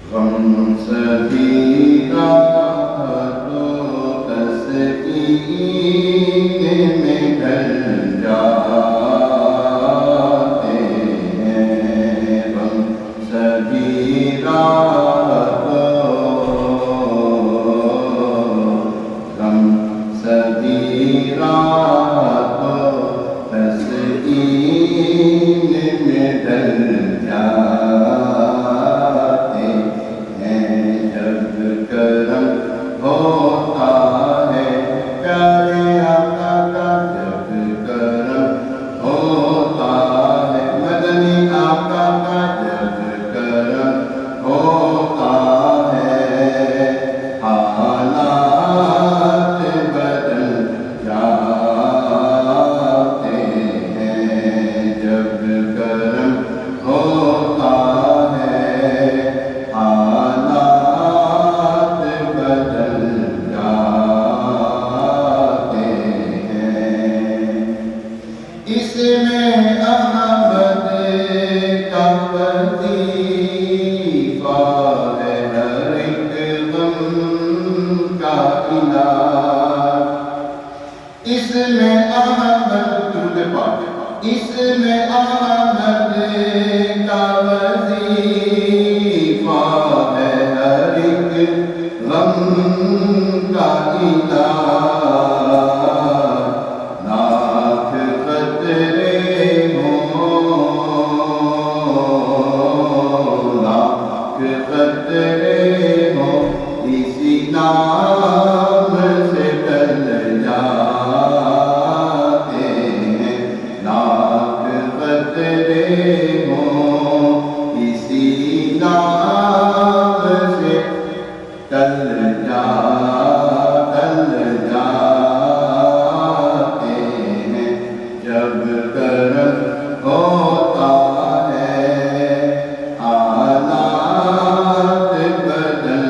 غم سبھی راتوں تسکین میں ڈھل جاتے ہیں، غم سبھی راتوں، غم سبھی راتوں تسکین میں ڈھل جاتے ہیں، جب کرم ہوتا ہے پیارے آقا کا، جب کرم ہوتا ہے مدنی آقا کا، جب کرم ہوتا ہے حالات بدل جاتے ہیں، جب کرم ہوتا ہے حالات بدل جاتے ہیں۔ اس میں احمد کا وظیفہ ہے ہر ایک غم کا علاج، اس میں احمد درود پاک، اس میں احمد کا وظیفہ ہے ہر ایک غم کا علاج، لاکھ خطرے ہوں، لاکھ خطرے ہوں، اسی نام سے ٹل جاتے ہیں، لاکھ خطرے ہوں، اسی نام سے ٹل جاتے ہیں، جب کرم ہوتا ہے حالات بدل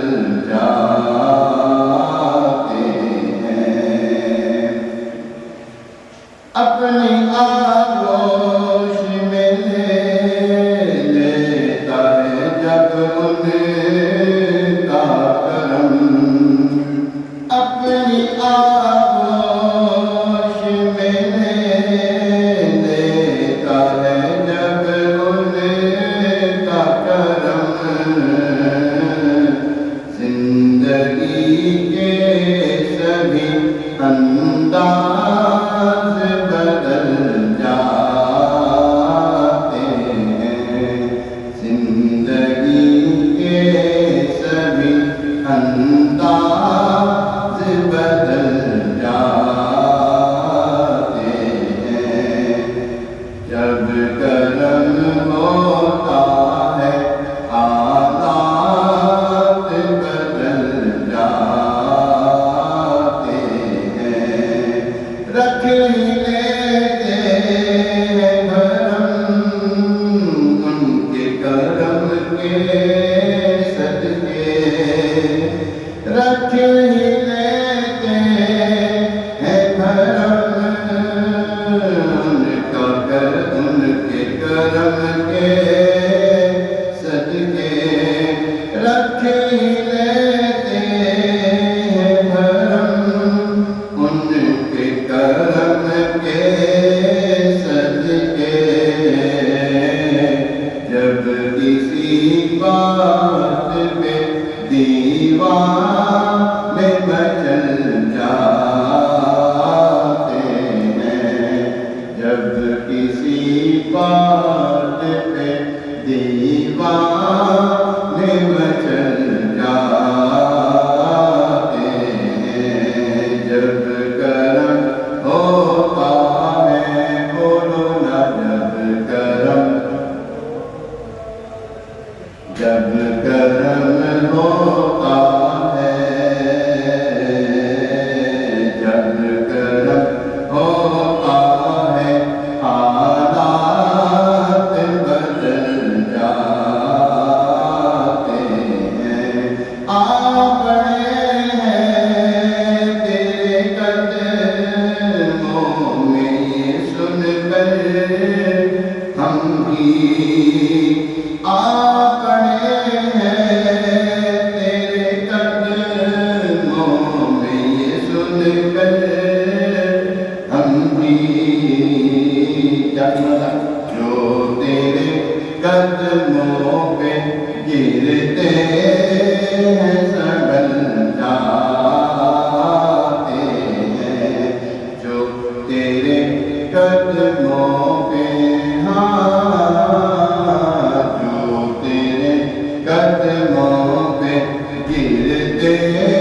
جاتے ہیں۔ اپنی آغوش میں لے لیتا ہے جب ان کا کرم، اپنی آغوش میں لے لیتا ہے جب ان کا کرم، زندگی کے سبھی انداز بدل جاتے ہیں، زندگی کے سبھی انداز بدل جاتے ہیں، جب کرم ہوتا ہے حالات بدل جاتے ہیں، رکھ ہی لیتے ہیں بھرم ان کے کرم کے صدقے، رکھ ہی لیتے ہیں بھرم ان کے کرم کے صدقے، رکھ ہی لیتے ہیں بھرم ان کے کرم کے صدقے، جب کسی بات پہ دیوانے مچل جاتے ہیں، جب کسی بات پہ دیوانے مچل جاتے ہیں، جب کرم ہوتا ہے بولو نا، جب کرم ہوتا ہے، جب کرم ہوتا ہے حالات بدل جاتے ہیں، آپنے ہیں تیرے قدموں میں یہ سن کر ہم بھی آ پڑے ہیں گرتے ہیں سنبھل جاتے ہیں جو تیرے قدموں پہ جو تیرے قدموں پہ گرتے ہیں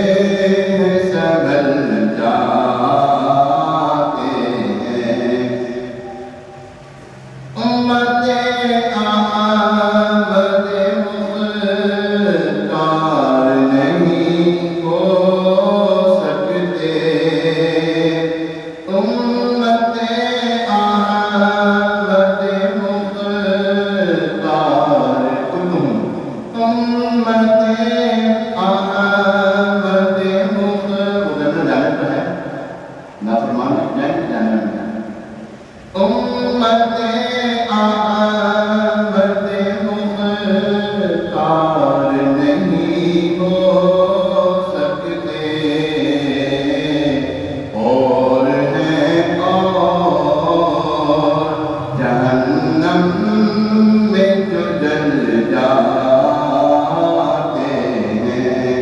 سنبھل جاتے ہیں امت احمد مختار نہیں ہو سکتے امت احمد مختار امت احمد مختار جانے پر ہے نافرمان جانے امت احمد مختار نہیں ہو سکتے اور ہیں اور جہنم میں جو جل جاتے ہیں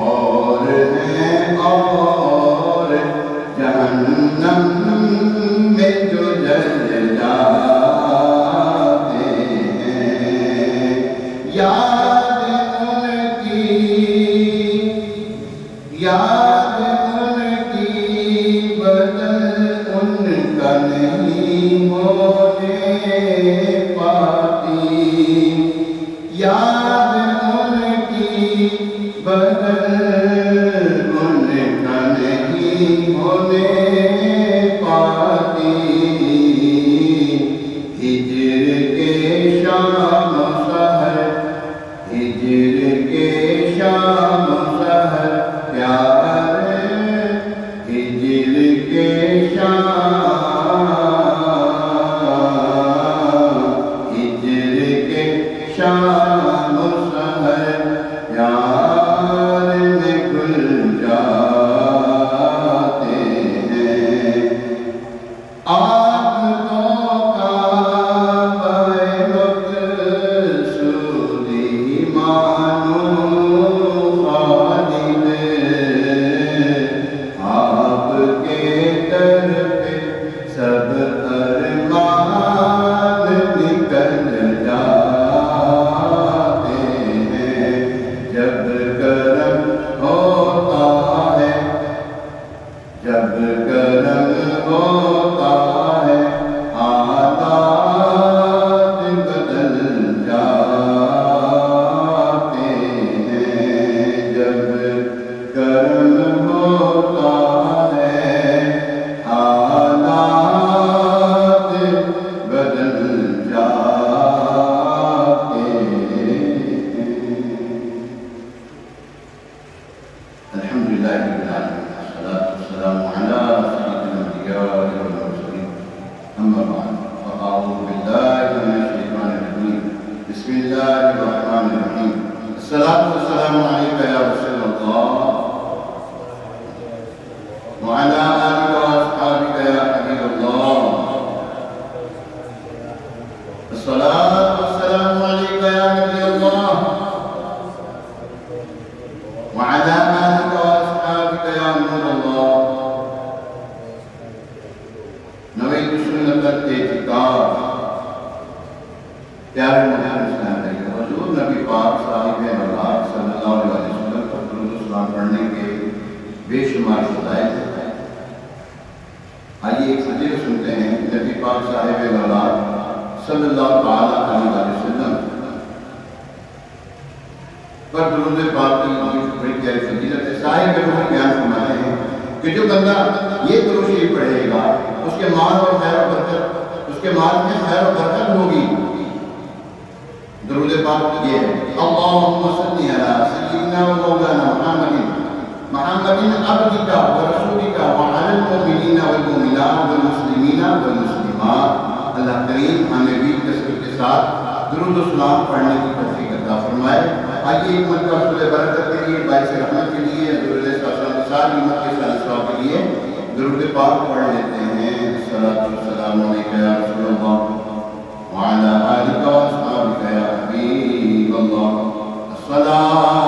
اور ہیں اور جہنم میں جو جل جاتے ہیں یاد ان کی بدل ان کا نہیں ہونے پاتی یاد ان کی بدل ان کا نہیں ہونے پاتی ہجر کے شام سحر ہجر کے شام سحر پیار ہجر کے ہجر کے شام سحر پیار میں کھل جاتے ہیں آپ تو کعبہ مقصودی مانو خالد آپ کے در پہ سب ارمان نکل جاتے ہیں جب کرم ہوتا ہے جب کرم ہوتا ہے حالات بدل جاتے ہیں جب کرم ہوتا ہے حالات بدل جاتے ہیں الحمدللہ رب العالمین والصلاة والسلام على سيد الأنبياء والمرسلين أما بعد فأعوذ بالله من الشيطان الرجيم بسم الله الرحمن الرحيم الصلاة والسلام عليك يا رسول الله وعلى آلك وأصحابك يا حبيب الله الصلاة والسلام عليك يا نبي الله وعلى آلك وأصحابك يا نور الله نويت سنة الاعتكاف پیارے محمد اسلام علیہ حضور نبی پاک صاحب مولاد صلی اللہ علیہ وسلم پر درود و سلام پڑھنے کے بے شمار فضائل ہیں آئیے ایک فضیلت سنتے ہیں نبی پاک صاحب مولاد صلی اللہ علیہ وسلم پر درود پاک کی بڑی پیاری فضیلت ہے صاحب روح بیان فرماتے ہیں کہ جو بندہ یہ درود شریف پڑھے گا اس کے مال اور خیر و برکت اس کے مال میں خیر و برکت ہوگی درود پاک یہ ہے اللہم صلی علی سیدنا و مولانا محمد عبدک و رسولک وعلی المؤمنین والمؤمنات والمسلمین والمسلمات اللہ کریم ہمیں بھی کثرت کے ساتھ درود و سلام پڑھنے کی توفیق عطا فرمائے آئیے ایک مرتبہ رسول برکت کے لیے باعث رحمت کے لیے حضور علیہ السلام کے ساتھ امت کے ساتھ ثواب کے لیے درود پاک پڑھ لیتے ہیں الصلاۃ والسلام علیکہ یا رسول اللہ وعلی آلک و اصحابک یا حبیب اللہ الصلاة